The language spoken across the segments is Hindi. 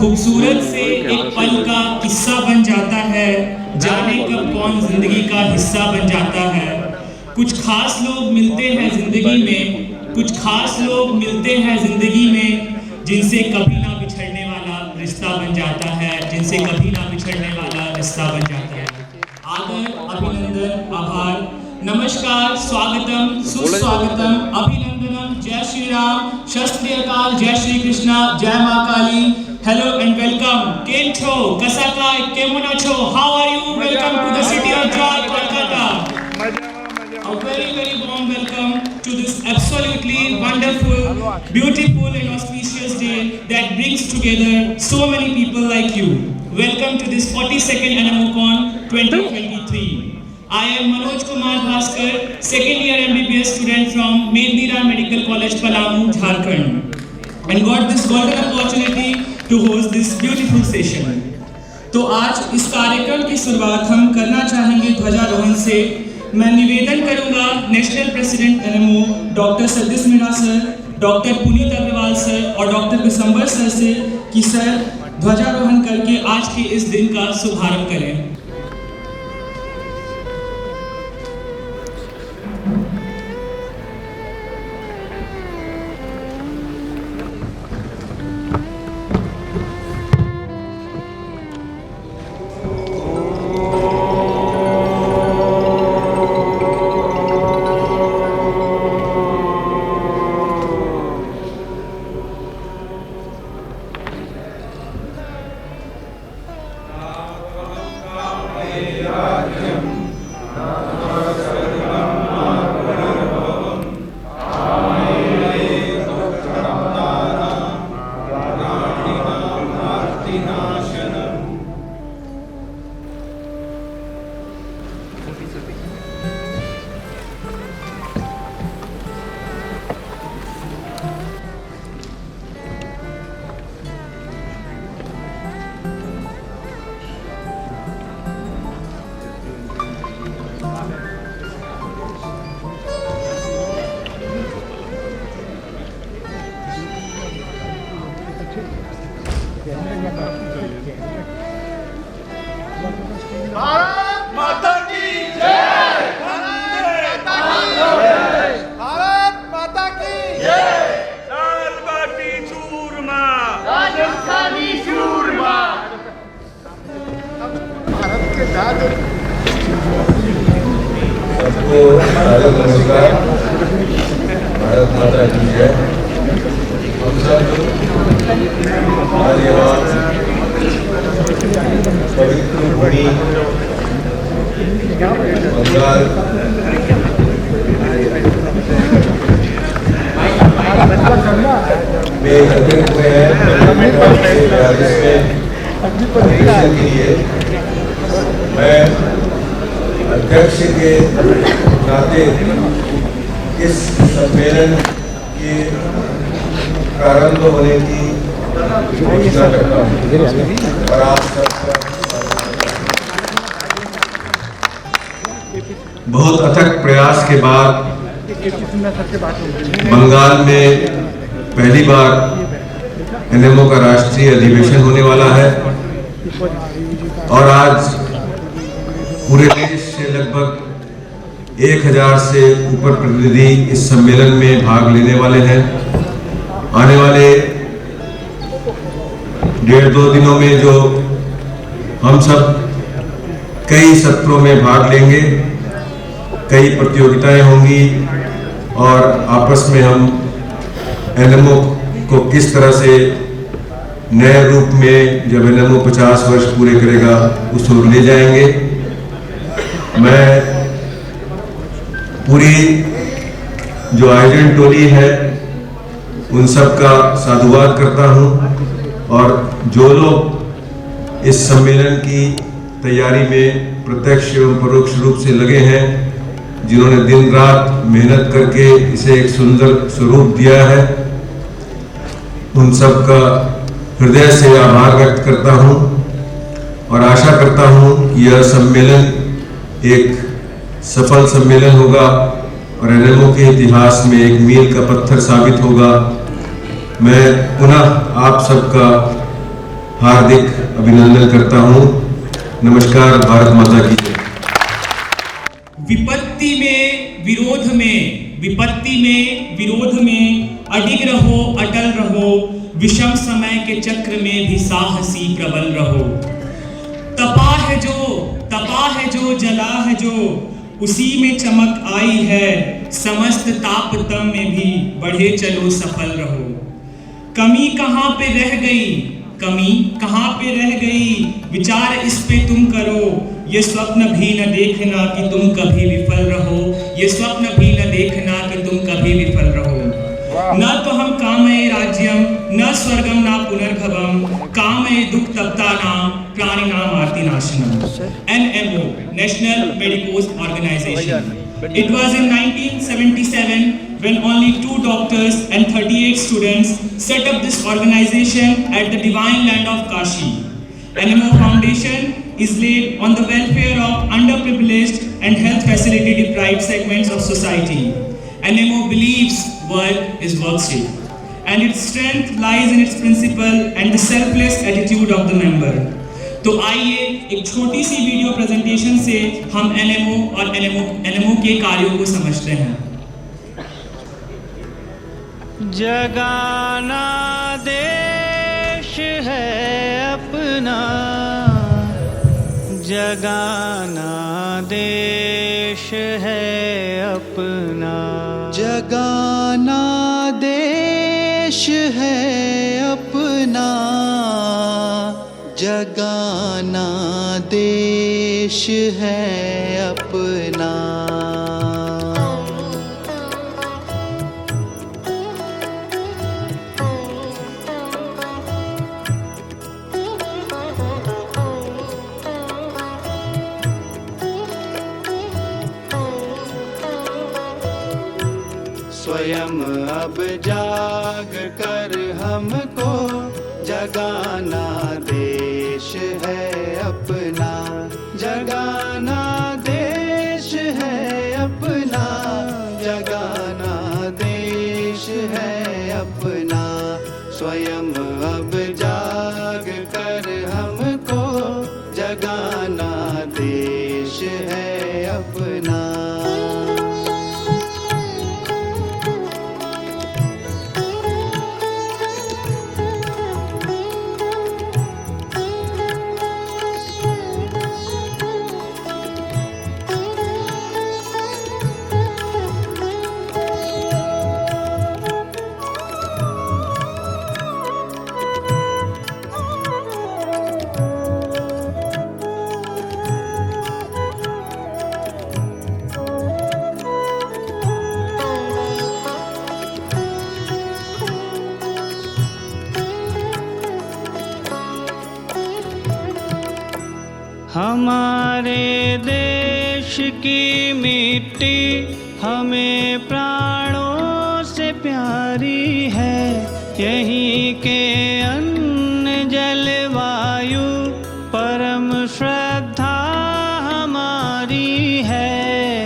खूबसूरत से एक पल का किस्सा बन जाता है, जाने कब कौन जिंदगी का हिस्सा बन जाता है। कुछ खास लोग मिलते हैं जिंदगी में, कुछ खास लोग मिलते हैं जिंदगी में, जिनसे कभी ना बिछड़ने वाला रिश्ता बन जाता है, जिनसे कभी ना बिछड़ने वाला रिश्ता बन जाता है। आदर, अभिनंदन, आभार, नमस्कार, स्वागतम, सुस्वागतम, अभिनंदनम, जय श्री राम, शस्त्री अकाल, जय श्री कृष्णा, जय मां काली। Hello and welcome. केम छो, कसा काय, केमन छो, how are you? Welcome to the city of joy, Kolkata. A very warm welcome to this absolutely wonderful, beautiful and auspicious day that brings together so many people like you. Welcome to this 42nd NMOCon 2023. I am Manoj Kumar Bhaskar, second year MBBS student from Mednira Medical College, Palamu, Jharkhand, and got this golden opportunity to host this beautiful session. तो आज इस कार्यक्रम की शुरुआत हम करना चाहेंगे ध्वजारोहण से। मैं निवेदन करूंगा national president NMO doctor Satish Meena sir, doctor Puneet Agarwal sir और डॉक्टर विशंबर सर से कि सर ध्वजारोहण करके आज के इस दिन का शुभारंभ करें। भारत माता की जय। भारत माता की जय। दाल बाटी चूरमा, राजस्थानी चूरमा। भारत के दाद सबको नमस्कार। भारत माता की जय। हम सब आज यहाँ पवित्र भूमि बंगाल में एकत्रित हुए हैं के लिए। मैं अध्यक्ष के नाते इस सम्मेलन के प्रारंभ होने की घोषणा करता हूँ और आप सबका बहुत अथक प्रयास के बाद बंगाल में पहली बार एनएमओ का राष्ट्रीय अधिवेशन होने वाला है और आज पूरे देश से लगभग 1000 से ऊपर प्रतिनिधि इस सम्मेलन में भाग लेने वाले हैं। आने वाले 1.5-2 दिनों में जो हम सब कई सत्रों में भाग लेंगे, कई प्रतियोगिताएं होंगी और आपस में हम एनएमओ को किस तरह से नए रूप में जब एनएमओ 50 वर्ष पूरे करेगा उस ओर ले जाएंगे। मैं पूरी जो आयोजन टोली है उन सब का साधुवाद करता हूं और जो लोग इस सम्मेलन की तैयारी में प्रत्यक्ष एवं परोक्ष रूप से लगे हैं, जिन्होंने दिन रात मेहनत करके इसे एक सुंदर स्वरूप दिया है, उन सब का हृदय से आभार व्यक्त करता हूं और आशा करता हूं कि यह सम्मेलन एक सफल सम्मेलन होगा और एनएमओ के इतिहास में एक मील का पत्थर साबित होगा। मैं पुनः आप सबका हार्दिक अभिनंदन करता हूं। नमस्कार, भारत माता की जय। विपत्ति में विरोध में अडिग रहो, अटल रहो, विषम समय के चक्र में भी साहसी प्रबल रहो। तपा है जो जला है जो, उसी में चमक आई है, समस्त तापतम में भी बढ़े चलो सफल रहो। कमी कहाँ पे रह गई, विचार इस पे तुम करो, ये स्वप्न भी न देखना कि तुम कभी विफल रहो, ये स्वप्न भी न देखना कि तुम कभी विफल रहो। न तो हम कामये राज्यम न स्वर्गम न पुनर्भवम, कामये दुख तप्तानाम प्राणिनाम आर्तिनाशनम। NMO, National Medicos Organization. It was in 1977 when only 2 doctors and 38 students set up this organization at the divine land of Kashi. NMO Foundation is laid on the welfare of underprivileged and health facility deprived segments of society. NMO believes work is worship, and its strength lies in its principle and the selfless attitude of the member. तो आइए एक छोटी सी वीडियो प्रेजेंटेशन से हम NMO और NMO के कार्यों को समझते हैं। जगाना देश है अपना, जगाना देश है अपना, जगाना देश है अपना, जगाना देश है अपना। स्वयं अब जाग कर हमको जगाना देश है अपना, जगाना देश है अपना, जगाना देश है अपना। स्वयं अब जाग कर हमको जगाना देश है अपना। हमारे देश की मिट्टी हमें प्राणों से प्यारी है, यहीं के अन्न जलवायु परम श्रद्धा हमारी है।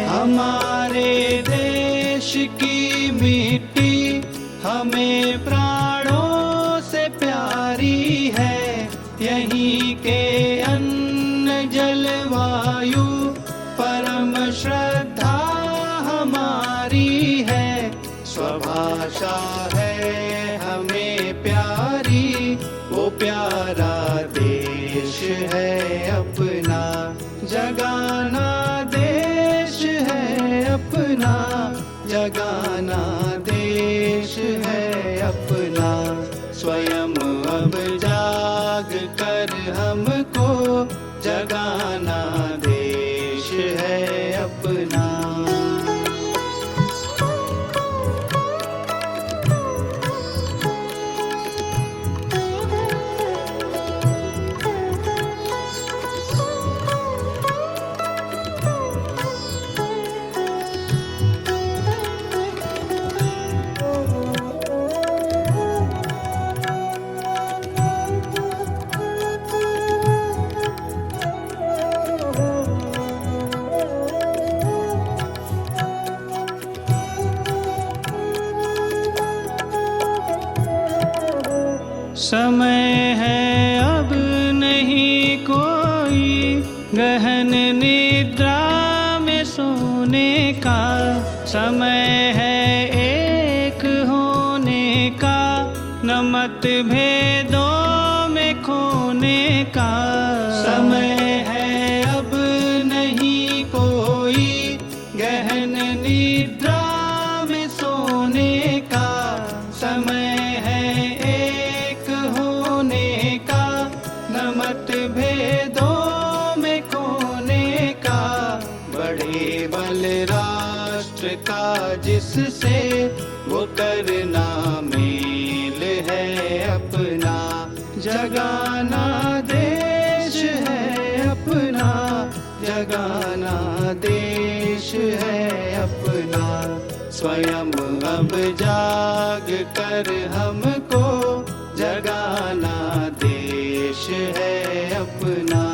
हमारे देश की मिट्टी हमें प्राणों से प्यारी है, यहीं के जलवायु परम श्रद्धा हमारी है। स्वभाषा है हमें प्यारी, वो प्यारा देश है अपना, जगाना देश है अपना, जगाना देश है अपना। स्वयं अब जाग कर हमको जगाना देश है अपना। समय है अब कोई गहन निद्रा में सोने का, समय है एक होने का, न मतभेदों में खोने का। समय है अब नहीं कोई गहन निद्रा में सोने का, समय है एक होने का, न मतभेदों में खोने का। बड़े बल राष्ट्र का जिससे वो करना मेल है अपना, जगाना देश है अपना, जगाना देश है अपना। स्वयं अब जाग कर हमको जगाना देश है अपना।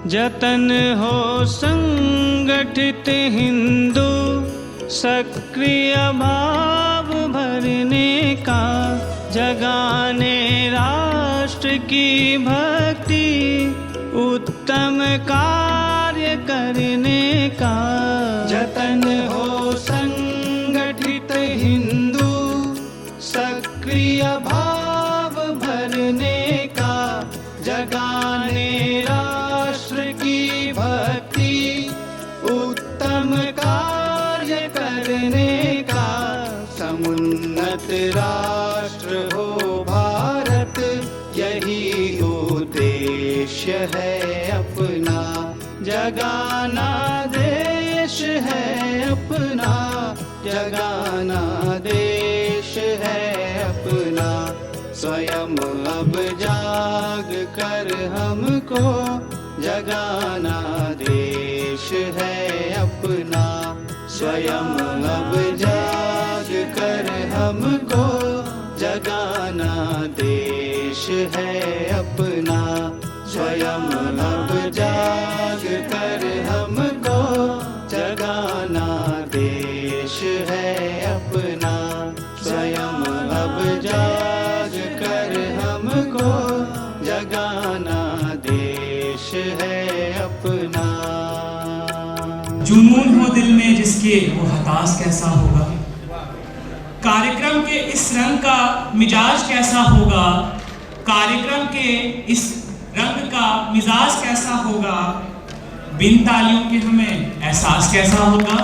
जतन हो संगठित हिंदू, सक्रिय भाव भरने का, जगाने राष्ट्र की भक्ति, उत्तम कार्य करने का। जतन हो संगठित हिंदू, सक्रिय भाव भरने का, जगाने राष्ट्र की भक्ति, उत्तम कार्य करने का। समुन्नत राष्ट्र हो भारत, यही उद्देश्य है अपना, जगाना देश है अपना, जगाना देश है अपना। स्वयं अब जाग कर हमको जगाना देश है अपना, स्वयं अब जाग कर हमको जगाना देश है अपना, स्वयं अब जाग कर हमको जगाना देश है अपना, स्वयं अब जाग कर हमको जगाना देश है अपना। जुनून हो दिल में जिसके वो हताश कैसा होगा, कार्यक्रम के इस रंग का मिजाज कैसा होगा, कार्यक्रम के इस रंग का मिजाज कैसा होगा, बिन तालियों के हमें एहसास कैसा होगा।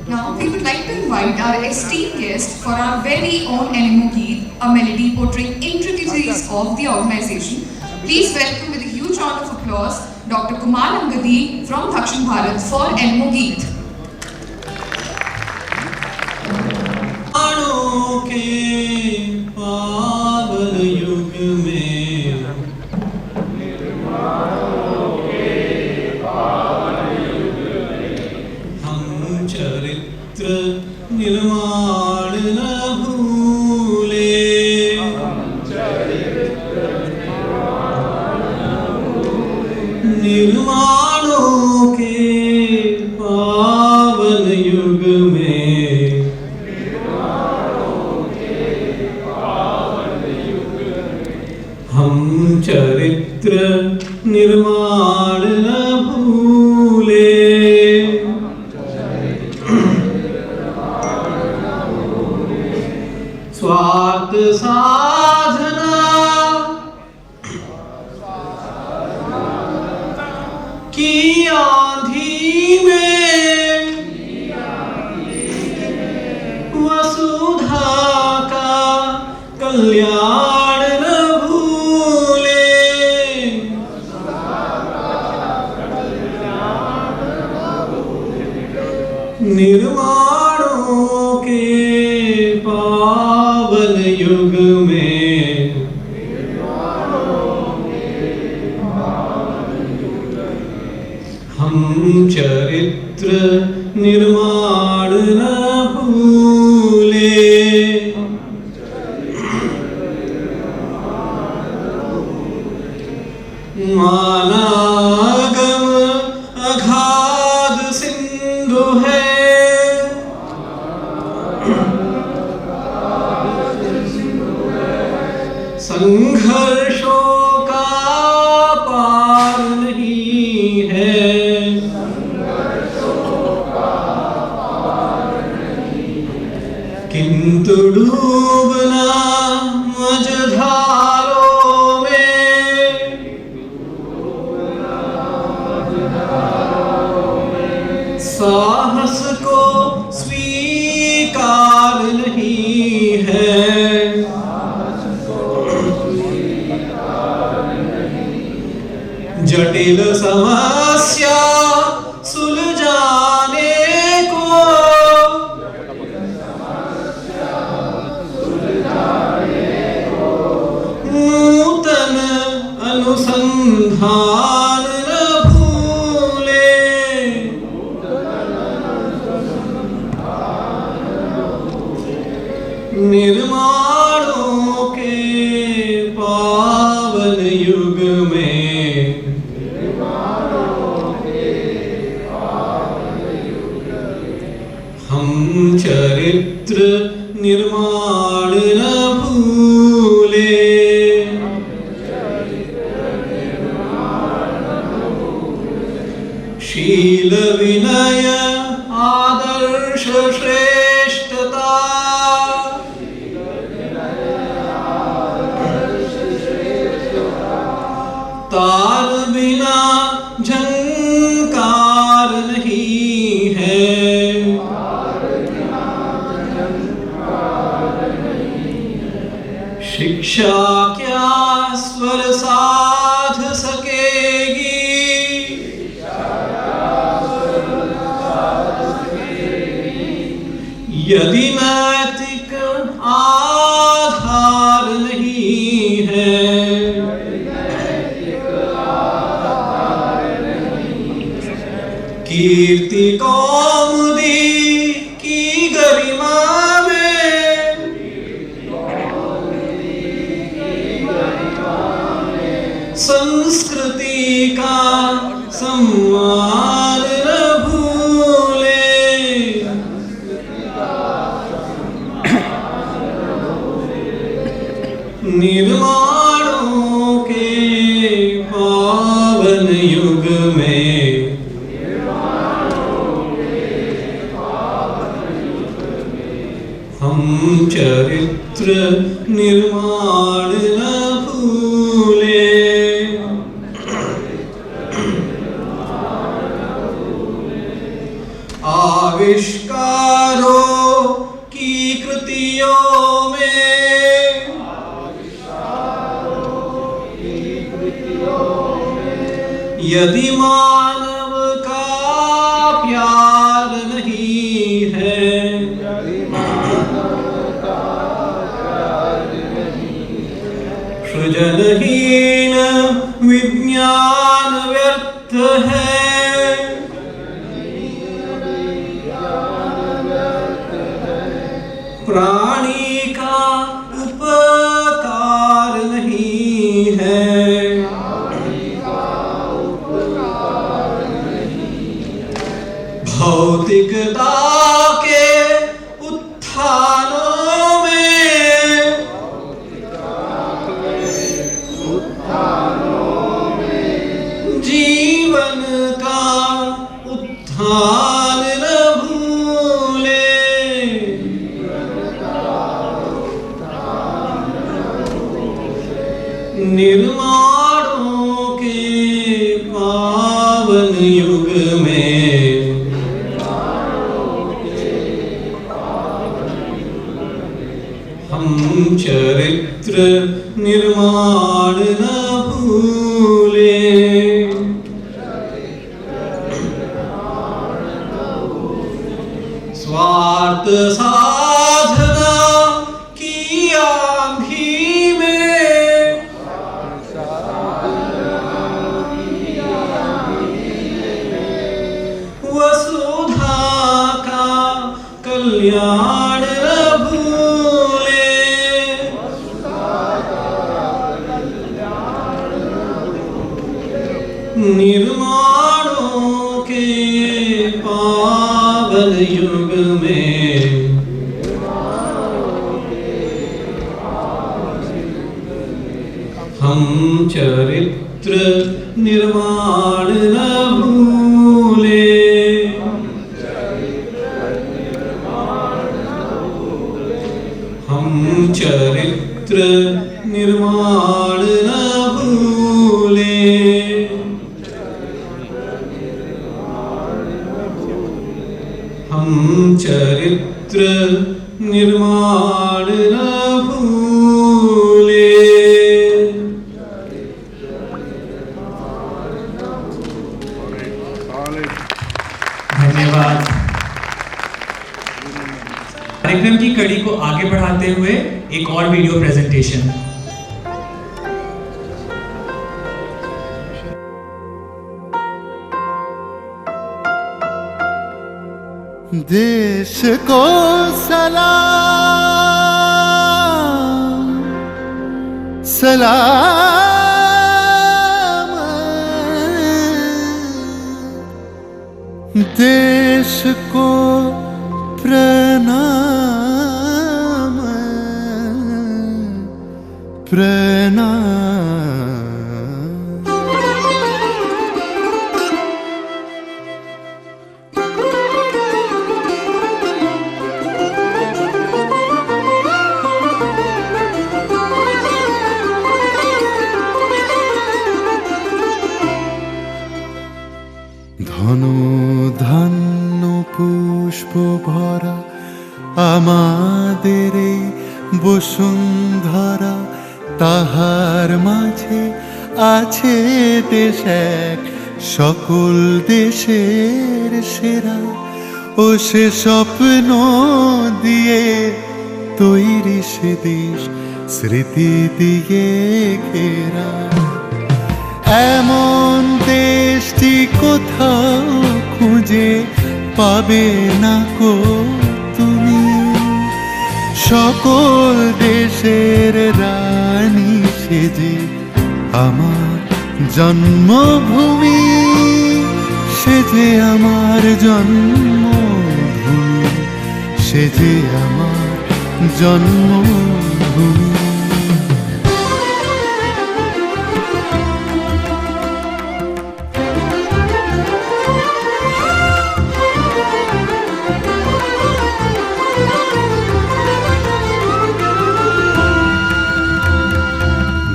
Now we would like to invite our esteemed guest for our very own Elmo Geet, a melody portraying intricacies of the organization. Please welcome with a huge round of applause Dr. Kumar Angadi from Dakshin Bharat for Elmo Geet. निर्माण न भूले, निर्माणों के पावन युग में, हम चरित्र निर्माण न भूले। स्वार्थ साधना की आंधी में, वसुधा का कल्याण न भूले। निर्माणों के पावन युग में हम चरित्र निर्माण न भूले। मानागम अगाध सिंधु है, संघर्षों का पार नहीं है। किंतु डूबना मझधारों में, साहस को स्वीकार नहीं है। जटिल समस्या सुलझाने को नूतन अनुसंधान न भूले। निर्माणों के पावन युग में हम चरित्र निर्माण न भूले। शील विनय आदर्श श्रेष्ठता, तार बिना झंकार नहीं है। शिक्षा क्या स्वर साध सकेगी, यदि नैतिक आधार नहीं है। कीर्ति कौमुदी की गरिमा में, संस्कृति का सम्मान न भूले। निर्माणों के पावन युग में हम चरित्र निर्माण न भूले। आविष्कारों की कृतियों में यदि मानव का प्यार नहीं है, सृजनहीन विज्ञान व्यर्थ है। प्राणी का उपकार नहीं है। भौतिकता के उत्थानों में जीवन का उत्थान न भूले। निर्माणों के पावन युग में हम चरित्र निर्माण न भूले। रात साधना की आंधी में वसुधा का कल्याण न भूले। निर्माणों के पावन युग में हम चरित्र निर्माण न भूले। हम चरित्र निर्माण न भूले। हम चरित्र निर्माण न भूले। धन्यवाद। कार्यक्रम की कड़ी को आगे बढ़ाते हुए एक और वीडियो प्रेजेंटेशन। देश को सलाम सलाम, देश को प्रणाम प्रणाम। ধনু ধান্য পুষ্প ভরা আমাদের এই বসুন্ধরা, তাহার মাঝে আছে দেশ এক সকল দেশের সেরা। ও সে স্বপ্ন দিয়ে তৈরি সে দেশ স্মৃতি দিয়ে ঘেরা। এমন দেশটি কোথাও খুঁজে পাবে না কো তুমি, সকল দেশের রানী সেজে আমার জন্মভূমি, সেজে আমার জন্মভূমি, সেজে আমার জন্মভূমি।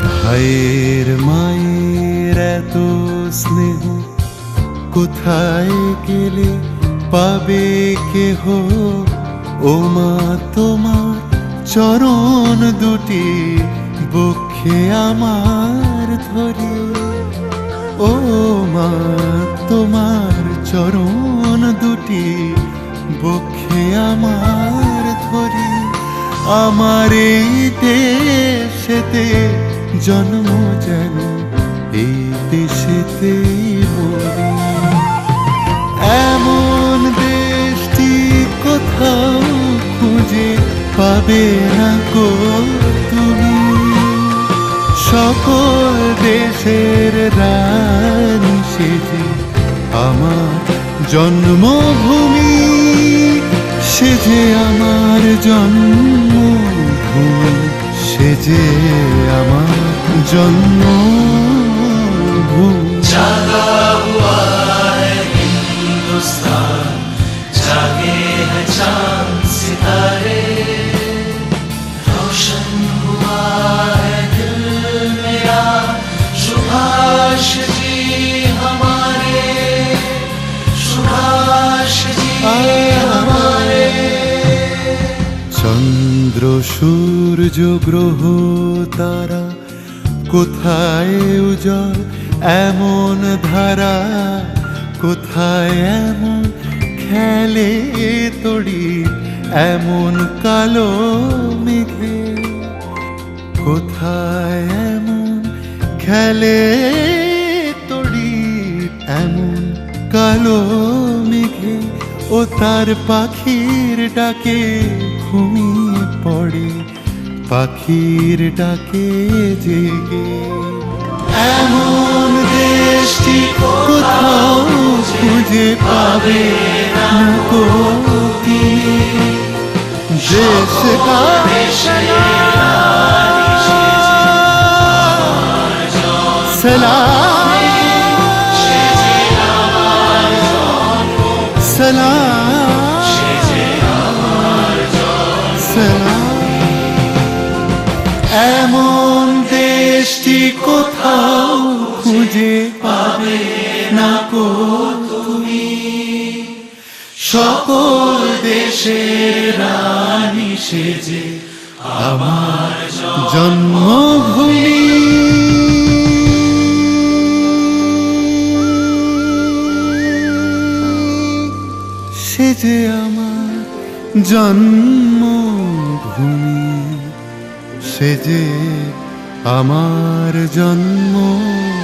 ভাইয়ের মায়ের এত স্নেহ কোথায় গেলে পাবে কেহ, ও মা তোমার চরণ দুটি বক্ষে আমার ধরে। ও মা তোমার চরণ দুটি বক্ষে আমার ধরে। আমার এই দেশেতে জন্ম যেন এই দেশেতেই মরি। এমন দেশটি কোথাও খুঁজে পাবে না গো তুমি, সকল দেশের রানী সেজে আমার জন্মভূমি, সেজে আমার জন্মভূমি, সেজে আমার জন্মভূমি। जागा हुआ है हिंदुस्तान, जागे हैं चांद सितारे, रोशन हुआ है दिल मेरा, सुभाष जी हमारे, सुभाष जी हमारे। চন্দ্র সূর্য গ্রহ তারা কোথায় উজ্জ্বল এমন ধারা, কোথায় এমন খেলে তড়ি এমন কালো মেঘে কোথায় এমন খেলে তড়ি এমন কালো মেঘে ও তার পাখির ডাকে ঘুমিয়ে পড়ে পাখির ডাকে জেগে এমন দেশটি কোথাও খুঁজে পাবে না কো দেশ का सलाम सलाम सलाम এমন দেশটি কোথাও খুঁজে পাবে না কো তুমি সকল দেশের রানী সেজে আমার জন্মভূমি সেজে আমার জন্মভূমি সেজে আমার জন্মভূমি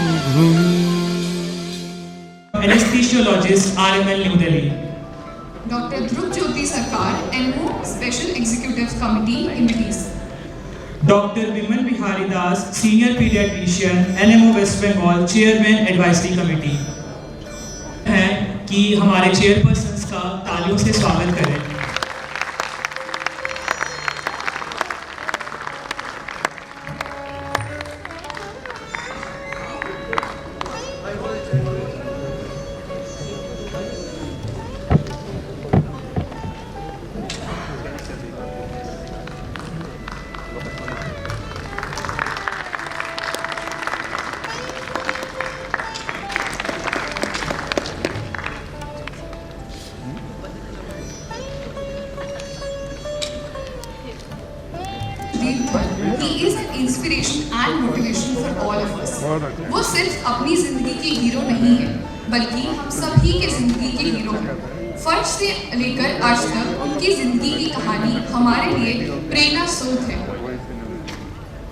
Anesthesiologist, RML New Delhi. Dr. Dhruv Jyoti Sarkar, NMO Special Executive Committee, MDs. Dr. Vimal Bihari Das, Senior Pediatrician, NMO West Bengal, Chairman Advisory Committee. है कि हमारे चेयरपर्सन का तालियों से स्वागत करें. He is an inspiration and motivation for all of us. वो सिर्फ अपनी जिंदगी के हीरो नहीं है, बल्कि हम सभी के जिंदगी के हीरो हैं। फर्ज से लेकर आज तक उनकी जिंदगी की कहानी हमारे लिए प्रेरणा स्रोत है।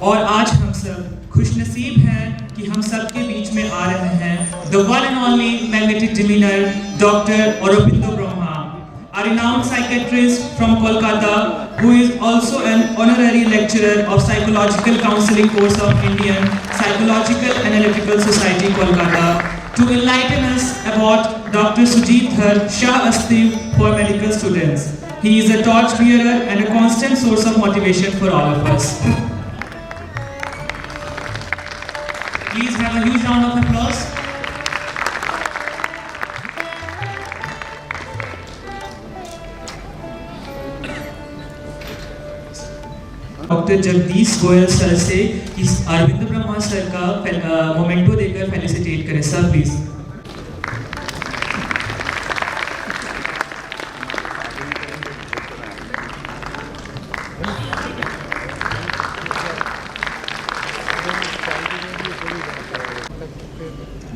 और आज हम सब खुशनसीब हैं कि हम सब के बीच में आ रहे हैं the one and only magnetic demeanor Dr. Aurobindo Brahma, a renowned psychiatrist from Kolkata who is also an honorary lecturer of Psychological Counseling course of Indian Psychological Analytical Society, Kolkata, to enlighten us about Dr. Sujit Dhar Shah Astiv for medical students. He is a torch bearer and a constant source of motivation for all of us. Please have a huge round of applause. Doctor Jagdish Goyal sir से इस अरविंद ब्रह्मा सर का मोमेंटो देकर फेलिसिटेट करें sir please.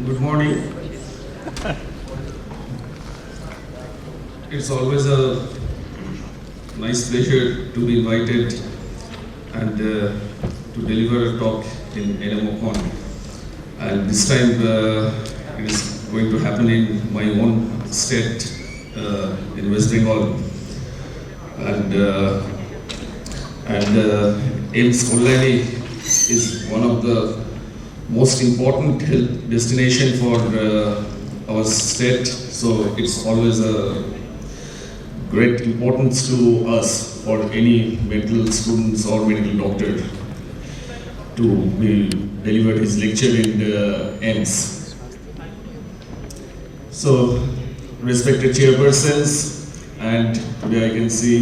Good morning. It's always a nice pleasure to be invited and to deliver a talk in NMOCon. And this time it is going to happen in my own state in West Bengal. And AIIMS Kollani is one of the most important health destination for our state. So it's always a great importance to us for any medical students or medical doctor to be delivered his lecture in the AIIMS. So, respected chairpersons, and today I can see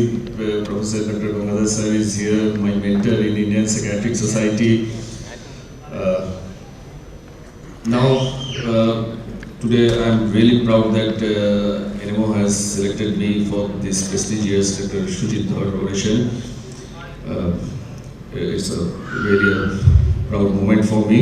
Professor Dr. Gangadhar sir is here, my mentor in Indian Psychiatric Society. Today I am really proud that NMO has selected me for this prestigious Dr. Sujit Dhar oration. It's a really proud moment for me.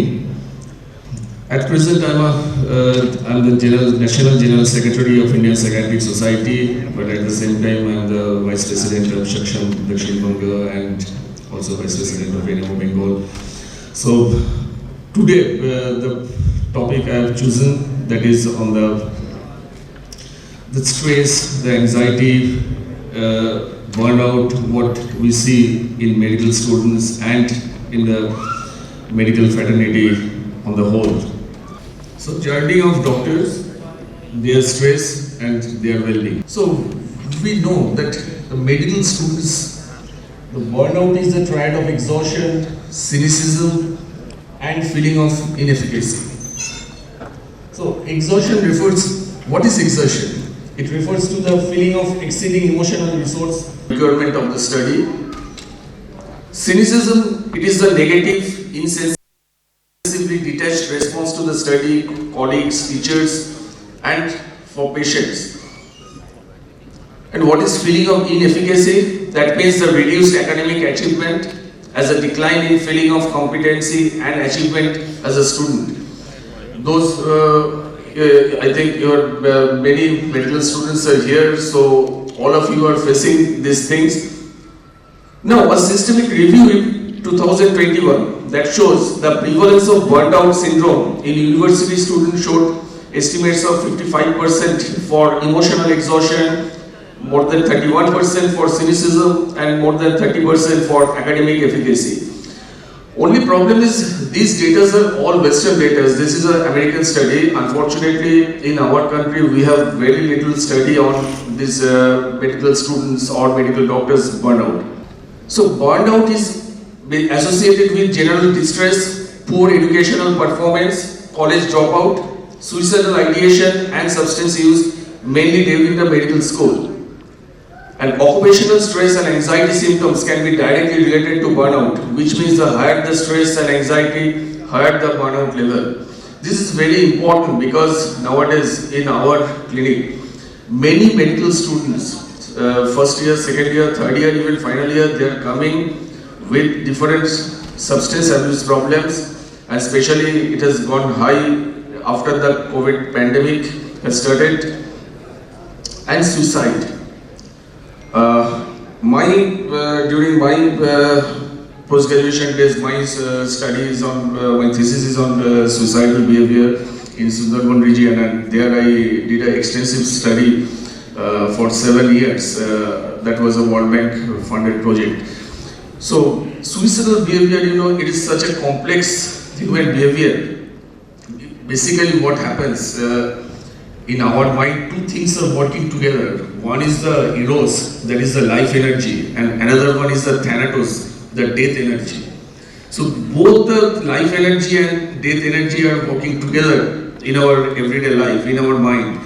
At present, I'm the National General Secretary of Indian Psychiatric Society, but at the same time, I'm the Vice President of Shaksham Dakshin Banga and also Vice President of NMO Bengal. So today, the topic I have chosen, that is on the stress, the anxiety, burnout, what we see in medical students and in the medical fraternity on the whole. So journey of doctors, their stress and their well-being. So we know that the medical students, the burnout is the triad of exhaustion, cynicism and feeling of inefficacy. So exhaustion refers, what is exhaustion? It refers to the feeling of exceeding emotional resource requirement of the study. Cynicism, it is the negative, insensitive, detached response to the study, colleagues, teachers, and for patients. And what is feeling of inefficacy? That means the reduced academic achievement as a decline in feeling of competency and achievement as a student. Those, I think many medical students are here, so all of you are facing these things. Now, a systemic review in 2021 that shows the prevalence of burnt out syndrome in university students showed estimates of 55% for emotional exhaustion, more than 31% for cynicism, and more than 30% for academic efficacy. Only problem is these data are all Western data. This is an American study. Unfortunately, in our country, we have very little study on these medical students or medical doctors burnout. So burnout is associated with general distress, poor educational performance, college dropout, suicidal ideation and substance use, mainly during the medical school. And occupational stress and anxiety symptoms can be directly related to burnout, which means the higher the stress and anxiety, higher the burnout level. This is very important because nowadays in our clinic, many medical students, first year, second year, third year, even final year, they are coming with different substance abuse problems, and especially it has gone high after the COVID pandemic has started, and suicide. During my post-graduation days, my study is on, my thesis is on suicidal behavior in Sundarban region, and there I did an extensive study for 7 years. That was a World Bank funded project. So suicidal behavior, it is such a complex human behavior. Basically what happens in our mind, two things are working together. One is the eros, that is the life energy, and another one is the thanatos, the death energy. So both the life energy and death energy are working together in our everyday life, in our mind.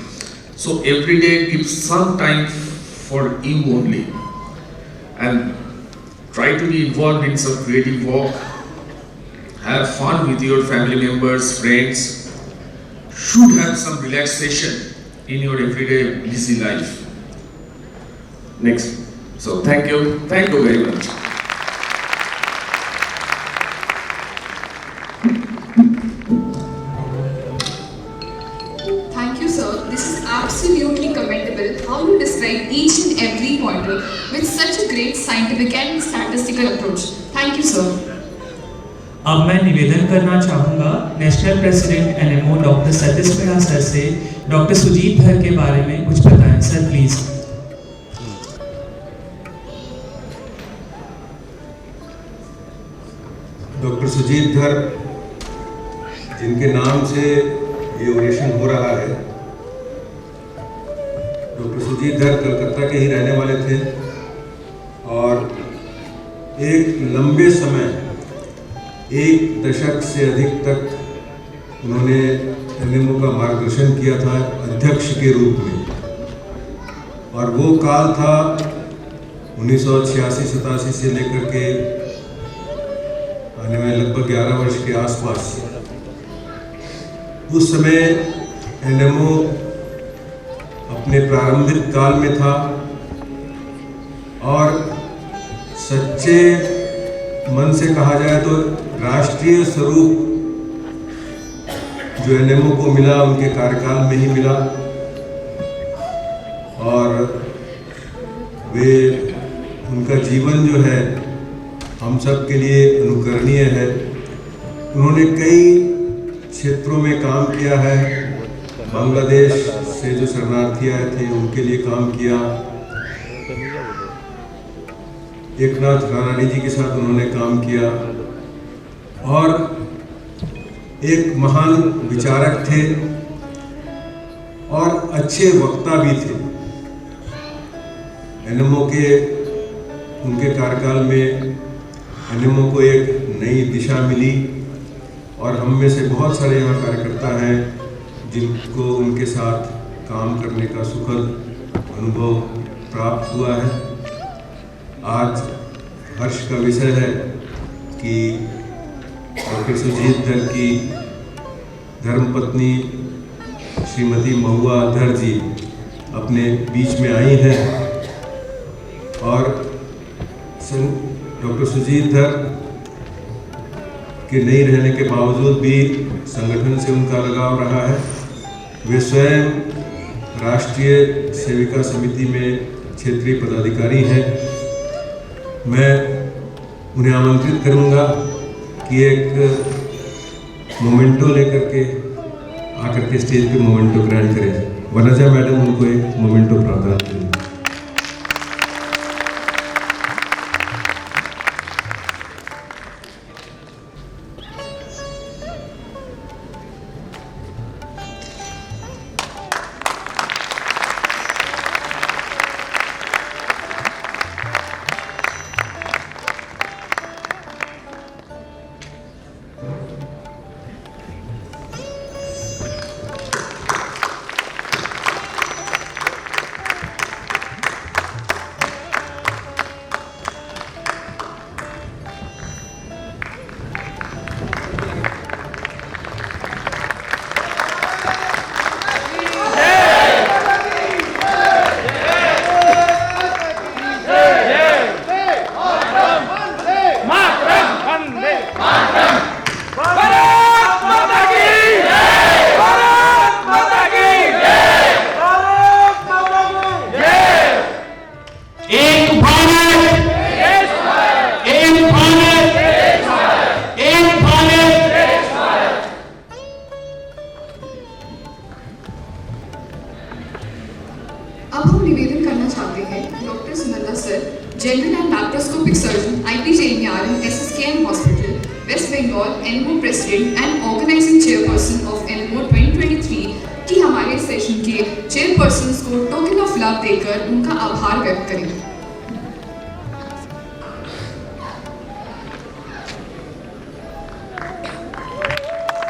So every day give some time for you only, and try to be involved in some creative work, have fun with your family members, friends, should have some relaxation in your everyday busy life. Next. So thank you very much. Thank you, sir. This is absolutely commendable how you describe each and every pointer with such a great scientific and statistical approach. Thank you, sir. अब मैं निवेदन करना चाहूँगा national president NMO doctor Satish Mehra sir से डॉक्टर सुजीत धर के बारे में कुछ बताएं सर प्लीज। डॉक्टर सुजीत धर, जिनके नाम से ये ओरेशन हो रहा है, डॉक्टर सुजीत धर कलकत्ता के ही रहने वाले थे और एक लंबे समय, 1 दशक से अधिक तक उन्होंने एनएमओ का मार्गदर्शन किया था अध्यक्ष के रूप में। और वो काल था 1986-87 से लेकर के आने में लगभग 11 वर्ष के आसपास। उस समय एनएमओ अपने प्रारंभिक काल में था और सच्चे मन से कहा जाए तो राष्ट्रीय स्वरूप जो एनएमओ को मिला उनके कार्यकाल में ही मिला और वे उनका जीवन जो है हम सब के लिए अनुकरणीय है। उन्होंने कई क्षेत्रों में काम किया है। बांग्लादेश से जो शरणार्थी आए थे उनके लिए काम किया। एकनाथ राणानी जी के साथ उन्होंने काम किया और एक महान विचारक थे और अच्छे वक्ता भी थे। एनएमओ के उनके कार्यकाल में एनएमओ को एक नई दिशा मिली और हम में से बहुत सारे यहाँ कार्यकर्ता हैं जिनको उनके साथ काम करने का सुखद अनुभव प्राप्त हुआ है। आज हर्ष का विषय है कि डॉक्टर सुजीत धर की धर्मपत्नी श्रीमती महुआ धर जी अपने बीच में आई हैं और डॉक्टर सुजीत धर के नहीं रहने के बावजूद भी संगठन से उनका लगाव रहा है। वे स्वयं राष्ट्रीय सेविका समिति में क्षेत्रीय पदाधिकारी हैं। मैं उन्हें आमंत्रित करूंगा कि एक मोमेंटो लेकर के आकर के स्टेज पे मोमेंटो ग्रहण करें। वनजा मैडम उनको एक मोमेंटो प्रदान करें। अब हम निवेदन करना चाहते हैं doctor Sunanda sir, general and laparoscopic surgeon, IPJNR and SSKM hospital, West Bengal, NMO president and organising chairperson of NMO 2023 की हमारे सेशन के चेयरपर्सन्स को टोकन ऑफ लव देकर उनका आभार व्यक्त करें।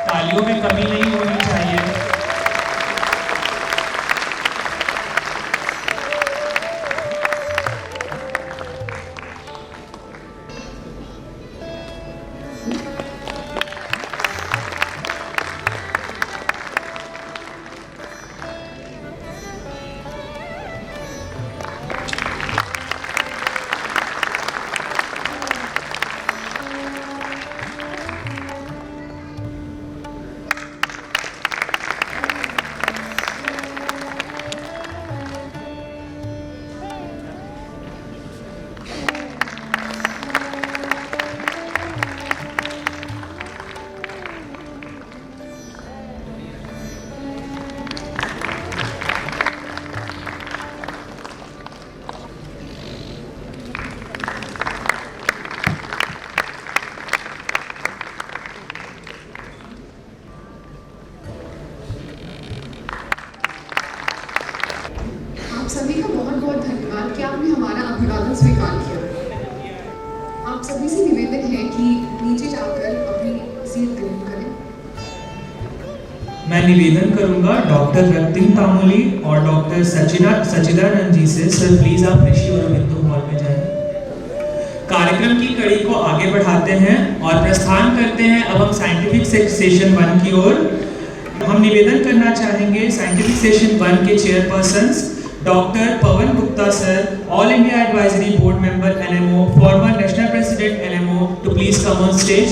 तालियों में कमी नहीं होनी चाहिए। आप सभी का बहुत बहुत धन्यवाद कि आपने हमारा अभिवादन स्वीकार किया। आप सभी से निवेदन है कि नीचे जाकर अपनी सीट ग्रहण करें। मैं निवेदन करूंगा डॉक्टर रक्तिम तामोली और डॉक्टर सचिदानंद जी से, सर प्लीज आप ऋषि और बिंदु हॉल में जाएं। कार्यक्रम की कड़ी को आगे बढ़ाते हैं और प्रस्थान करते हैं अब हम साइंटिफिक सेशन 1 की ओर। हम निवेदन करना चाहेंगे साइंटिफिक सेशन 1 के chairpersons doctor Pavan Gupta sir, all India advisory board member NMO, former national president NMO, to please come on stage.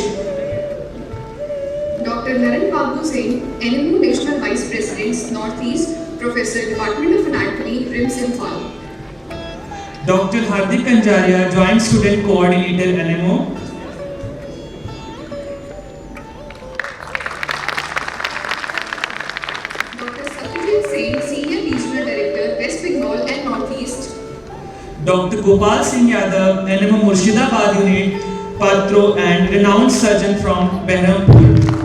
Doctor Dr. Naran Babu Singh, NMU National Vice President, Northeast, Professor, Department of Anatomy, RIMS Imphal. Dr. Hardik Kanjaria, Joint Student Coordinator, NMO. Dr. Satyajit Singh, Senior Regional Director, West Bengal and Northeast. Dr. Gopal Singh Yadav, NMO Murshidabad Unit, Patro and renowned surgeon from Behrampur.